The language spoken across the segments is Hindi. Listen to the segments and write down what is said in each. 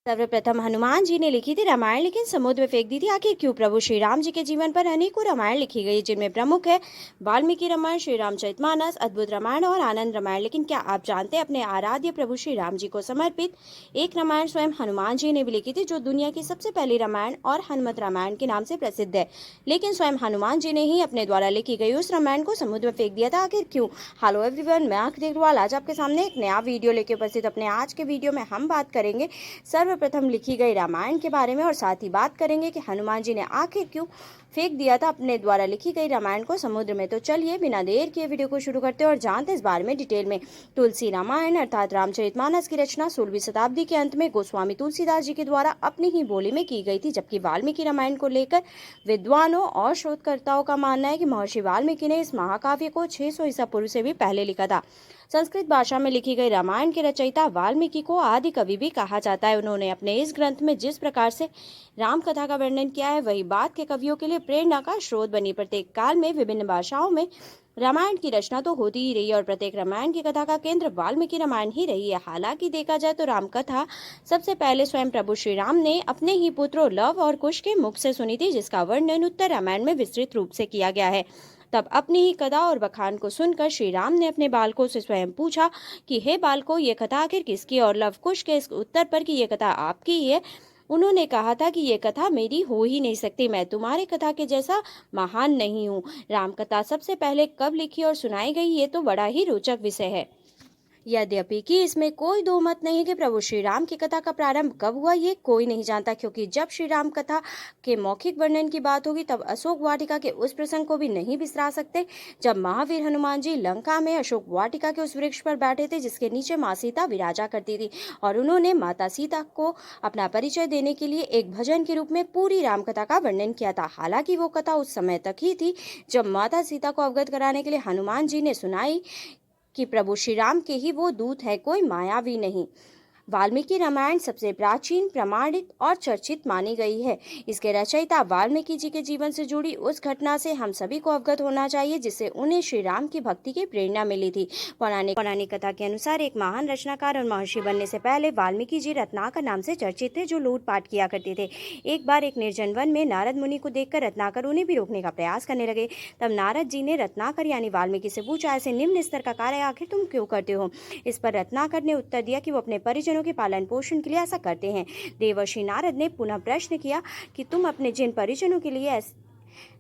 सर्वप्रथम हनुमान जी ने लिखी थी रामायण, लेकिन समुद्र में फेंक दी थी। आखिर क्यों? प्रभु श्री राम जी के जीवन पर अनेकों रामायण लिखी गई, जिनमें प्रमुख है वाल्मीकि रामायण, श्री रामचरितमानस, अद्भुत रामायण और आनंद रामायण। लेकिन क्या आप जानते हैं, अपने आराध्य प्रभु श्री राम जी को समर्पित एक रामायण स्वयं हनुमान जी ने भी लिखी थी, जो दुनिया की सबसे पहली रामायण और हनुमत रामायण के नाम से प्रसिद्ध है। लेकिन स्वयं हनुमान जी ने ही अपने द्वारा लिखी गई उस रामायण को समुद्र में फेंक दिया था। आखिर क्यों? हेलो एवरीवन, मैं आंख देरवाल आज आपके सामने एक नया वीडियो लेके उपस्थित। अपने आज के वीडियो में हम बात करेंगे सर्वप्रथम लिखी गई रामायण के बारे में, और साथ ही बात करेंगे कि हनुमान जी ने आखिर क्यों फेंक दिया था अपने द्वारा लिखी गई रामायण को समुद्र में। तो चलिए बिना देर किए वीडियो को शुरू करते हैं और जानते हैं इस बारे में डिटेल में। तुलसी रामायण अर्थात रामचरितमानस की रचना 16वीं शताब्दी के अंत में गोस्वामी तुलसीदास जी के द्वारा अपनी ही बोली में की गई थी, जबकि वाल्मीकि रामायण को लेकर विद्वानों और शोधकर्ताओं का मानना है कि महर्षि वाल्मीकि ने इस महाकाव्य को 600 ईसा पूर्व से भी पहले लिखा था। संस्कृत भाषा में लिखी गई रामायण के रचयिता वाल्मीकि को आदि कवि भी कहा जाता है। उन्होंने अपने इस ग्रंथ में जिस प्रकार से राम कथा का वर्णन किया है, वही बाद के कवियों के लिए प्रेरणा का स्रोत बनी। प्रत्येक काल में विभिन्न भाषाओं में रामायण की रचना तो होती ही रही है, और प्रत्येक रामायण की कथा का केंद्र वाल्मीकि रामायण ही रही है। हालांकि देखा जाए तो राम कथा सबसे पहले स्वयं प्रभु श्री राम ने अपने ही पुत्रों लव और कुश के मुख से सुनी थी, जिसका वर्णन उत्तर रामायण में विस्तृत रूप से किया गया है। तब अपनी ही कथा और बखान को सुनकर श्री राम ने अपने बालकों से स्वयं पूछा कि हे बालकों, ये कथा आखिर किसकी? और लव कुश के इस उत्तर पर कि ये कथा आपकी ही है, उन्होंने कहा था कि ये कथा मेरी हो ही नहीं सकती, मैं तुम्हारे कथा के जैसा महान नहीं हूँ। राम कथा सबसे पहले कब लिखी और सुनाई गई, ये तो बड़ा ही रोचक विषय है। यद्यपि कि इसमें कोई दो मत नहीं कि प्रभु श्री राम की कथा का प्रारंभ कब हुआ, ये कोई नहीं जानता, क्योंकि जब श्री राम कथा के मौखिक वर्णन की बात होगी तब अशोक वाटिका के उस प्रसंग को भी नहीं बिसरा सकते, जब महावीर हनुमान जी लंका में अशोक वाटिका के उस वृक्ष पर बैठे थे, जिसके नीचे माँ सीता विराजा करती थी, और उन्होंने माता सीता को अपना परिचय देने के लिए एक भजन के रूप में पूरी राम कथा का वर्णन किया था। हालांकि वो कथा उस समय तक ही थी जब माता सीता को अवगत कराने के लिए हनुमान जी ने सुनाई कि प्रभु श्री राम के ही वो दूत है, कोई मायावी नहीं। वाल्मीकि रामायण सबसे प्राचीन, प्रमाणित और चर्चित मानी गई है। इसके रचयिता वाल्मीकि जी के जीवन से जुड़ी उस घटना से हम सभी को अवगत होना चाहिए, जिससे उन्हें श्री राम की भक्ति की प्रेरणा मिली थी। पौराणिक कथा के अनुसार एक महान रचनाकार और महर्षि बनने से पहले वाल्मीकि जी रत्नाकर नाम से चर्चित थे, जो लूटपाट किया करते थे। एक बार एक निर्जन वन में नारद मुनि को देखकर रत्नाकर उन्हें भी रोकने का प्रयास करने लगे। तब नारद जी ने रत्नाकर यानी वाल्मीकि से पूछा, ऐसे निम्न स्तर का कार्य आखिर तुम क्यों करते हो? इस पर रत्नाकर ने उत्तर दिया कि वो अपने परिजनों के पालन पोषण के लिए ऐसा करते हैं। देवर्षि नारद ने पुनः प्रश्न किया कि तुम अपने जिन परिजनों के लिए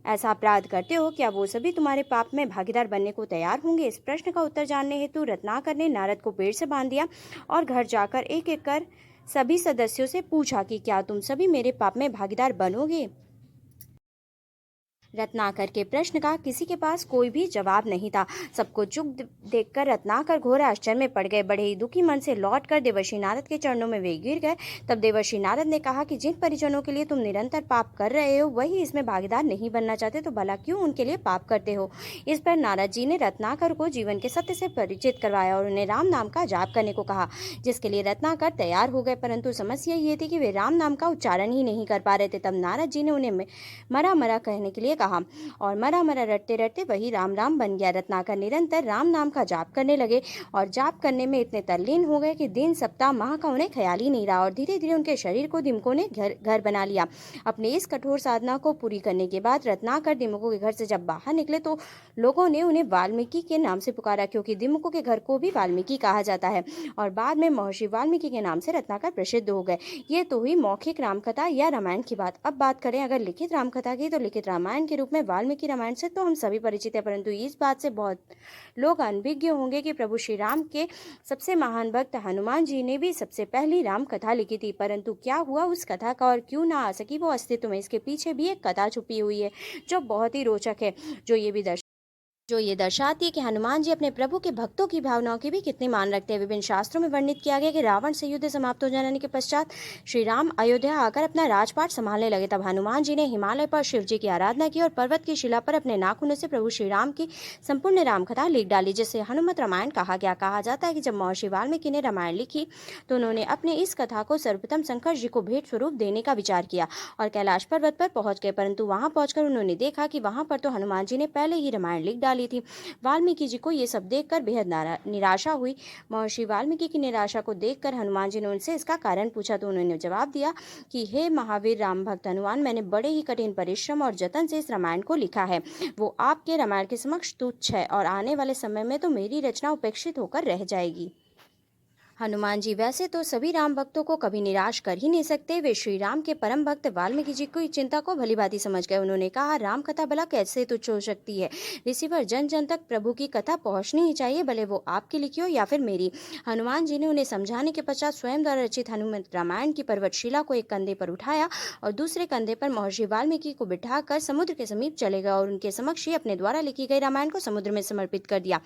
ऐसा अपराध करते हो, क्या वो सभी तुम्हारे पाप में भागीदार बनने को तैयार होंगे? इस प्रश्न का उत्तर जानने हेतु रत्नाकर ने नारद को पेड़ से बांध दिया और घर जाकर एक एक कर सभी सदस्यों से पूछा कि क्या तुम सभी मेरे पाप में भागीदार बनोगे? रत्नाकर के प्रश्न का किसी के पास कोई भी जवाब नहीं था। सबको चुप देखकर रत्नाकर घोर आश्चर्य में पड़ गए। बड़े ही दुखी मन से लौटकर देवर्षि नारद के चरणों में वे गिर गए। तब देवर्षि नारद ने कहा कि जिन परिजनों के लिए तुम निरंतर पाप कर रहे हो, वही इसमें भागीदार नहीं बनना चाहते, तो भला क्यों उनके लिए पाप करते हो? इस पर नारद जी ने रत्नाकर को जीवन के सत्य से परिचित करवाया और उन्हें राम नाम का जाप करने को कहा, जिसके लिए रत्नाकर तैयार हो गए। परंतु समस्या ये थी कि वे राम नाम का उच्चारण ही नहीं कर पा रहे थे। तब नारद जी ने उन्हें मरा मरा कहने के लिए कहा और मरा मरा रटते रटते वही राम राम बन गया। रत्नाकर निरंतर राम नाम का जाप करने लगे और जाप करने में इतने तल्लीन हो गए कि दिन सप्ताह माह का उन्हें ख्याल ही नहीं रहा, और धीरे धीरे उनके शरीर को दिमकों ने घर बना लिया। अपने इस कठोर साधना को पूरी करने के बाद रत्नाकर दिमकों के घर से जब बाहर निकले तो लोगों ने उन्हें वाल्मीकि के नाम से पुकारा, क्योंकि दिमकों के घर को भी वाल्मीकि कहा जाता है, और बाद में महर्षि वाल्मीकि के नाम से रत्नाकर प्रसिद्ध हो गए। ये तो हुई मौखिक रामकथा या रामायण की बात। अब बात करें अगर लिखित रामकथा की, तो लिखित रामायण के रूप में वाल्मीकि रामायण से तो हम सभी परिचित हैं, परंतु इस बात से बहुत लोग अनभिज्ञ होंगे कि प्रभु श्री राम के सबसे महान भक्त हनुमान जी ने भी सबसे पहली राम कथा लिखी थी। परंतु क्या हुआ उस कथा का और क्यों ना आ सकी वो अस्तित्व में, इसके पीछे भी एक कथा छुपी हुई है जो बहुत ही रोचक है, जो ये दर्शाती है कि हनुमान जी अपने प्रभु के भक्तों की भावनाओं की भी कितनी मान रखते हैं। विभिन्न शास्त्रों में वर्णित किया गया कि रावण से युद्ध समाप्त हो जाने के पश्चात श्री राम अयोध्या आकर अपना राजपाट संभालने लगे। तब हनुमान जी ने हिमालय पर शिव जी की आराधना की और पर्वत की शिला पर अपने नाखूनों से प्रभु श्री राम की संपूर्ण रामकथा लिख डाली, जिसे हनुमत रामायण कहा गया। कहा जाता है कि जब महर्षि वाल्मीकि ने रामायण लिखी तो उन्होंने अपने इस कथा को सर्वप्रथम शंकर जी को भेंट स्वरूप देने का विचार किया और कैलाश पर्वत पर पहुंच गए। परंतु वहां पहुंचकर उन्होंने देखा कि वहां पर तो हनुमान जी ने पहले ही रामायण लिख डाली डाली थी। वाल्मीकि जी को ये सब देखकर बेहद निराशा हुई। महर्षि वाल्मीकि की निराशा को देखकर हनुमान जी ने उनसे इसका कारण पूछा, तो उन्होंने जवाब दिया कि हे महावीर राम भक्त हनुमान, मैंने बड़े ही कठिन परिश्रम और जतन से इस रामायण को लिखा है। वो आपके रामायण के समक्ष तुच्छ है और आने वाले समय में तो मेरी रचना उपेक्षित होकर रह जाएगी। हनुमान जी वैसे तो सभी राम भक्तों को कभी निराश कर ही नहीं सकते। वे श्री राम के परम भक्त वाल्मीकि जी की चिंता को भलीभांति समझ गए। उन्होंने कहा, राम कथा भला कैसे तुच्छ हो सकती है। रिसीवर जन जन तक प्रभु की कथा पहुंचनी ही चाहिए, भले वो आपकी लिखी हो या फिर मेरी। हनुमान जी ने उन्हें समझाने के पश्चात स्वयं द्वारा रचित हनुमत रामायण की पर्वतशिला को एक कंधे पर उठाया और दूसरे कंधे पर महर्षि वाल्मीकि को बिठाकर समुद्र के समीप चले गए और उनके समक्ष ही अपने द्वारा लिखी गई रामायण को समुद्र में समर्पित कर दिया।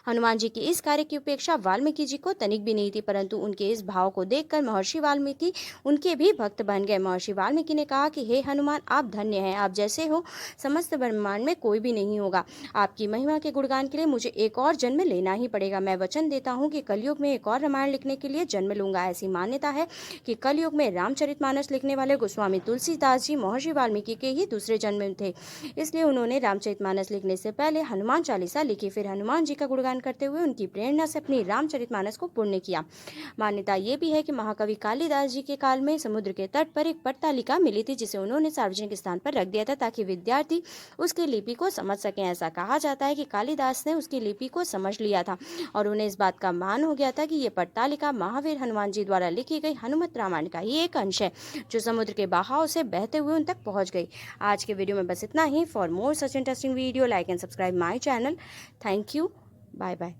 हनुमान जी की इस कार्य की उपेक्षा वाल्मीकि जी को तनिक भी नहीं थी, परंतु उनके इस भाव को देखकर महर्षि वाल्मीकि उनके भी भक्त बन गए। महर्षि वाल्मीकि ने कहा कि हे हनुमान, आप धन्य हैं, आप जैसे हो समस्त ब्रह्मांड में कोई भी नहीं होगा। आपकी महिमा के गुणगान के लिए मुझे एक और जन्म लेना ही पड़ेगा। मैं वचन देता हूँ कि कलयुग में एक और रामायण लिखने के लिए जन्म लूंगा। ऐसी मान्यता है कि कलयुग में रामचरितमानस लिखने वाले गोस्वामी तुलसीदास जी महर्षि वाल्मीकि के ही दूसरे जन्म थे, इसलिए उन्होंने रामचरितमानस लिखने से पहले हनुमान चालीसा लिखी। फिर हनुमान जी का गुणगान करते हुए उनकी प्रेरणा से अपनी रामचरितमानस को पूर्ण किया। मान्यता ये भी है कि महाकवि कालिदास जी के काल में समुद्र के तट पर एक पट्टालिका मिली थी, जिसे उन्होंने सार्वजनिक स्थान पर रख दिया था ताकि विद्यार्थी उसकी लिपि को समझ सकें। ऐसा कहा जाता है कि कालिदास ने उसकी लिपि को समझ लिया था और उन्हें इस बात का मान हो गया था कि ये पट्टालिका महावीर हनुमान जी द्वारा लिखी गई हनुमत रामायण का ही एक अंश है, जो समुद्र के बहाव से बहते हुए उन तक पहुंच गई। आज के वीडियो में बस इतना ही। For more such interesting video, like and subscribe my channel. Thank you. Bye bye.